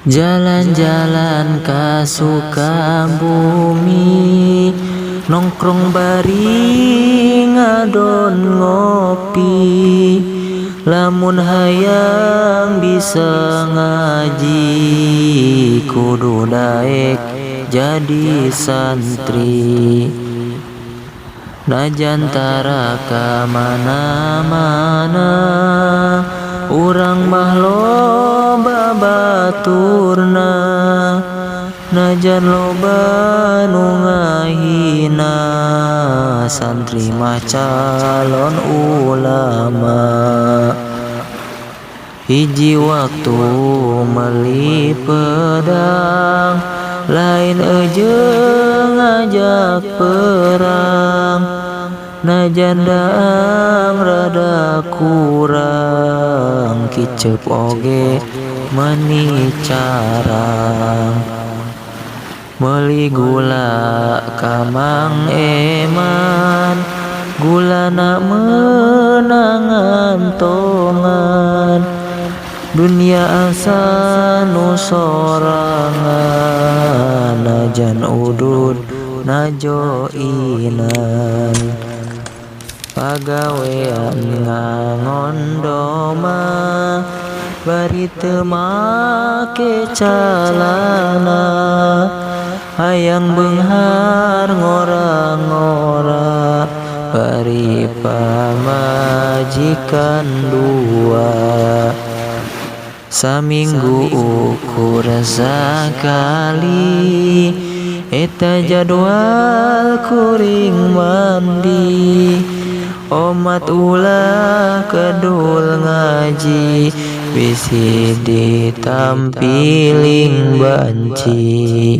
Jalan-jalan ka Sukabumi, nongkrong bari ngadon ngopi. Lamun hayang bisa ngaji, kudu daek jadi santri. Najan tara ka mana-mana, urang mah loba baturna. Najan loba nu ngahina, santri mah calon ulama. Hiji waktu meuli pedang, lain ejeung ngajak perang. Najan daang rada kurang, kicep oge meuni carang. Meuli gula ka Mang Eman, gulana meunang tongan. Dunia asa nu sorangan, najan udud najoinan. Pagawean ngangondo mah bari teu make calana. Hayang beunghar ngora-ngora, bari pamajikan dua. Saminggu ukur sakali, eta jadwal kuring mandi. Omat ulah kedul ngaji, bisi ditampiling banci.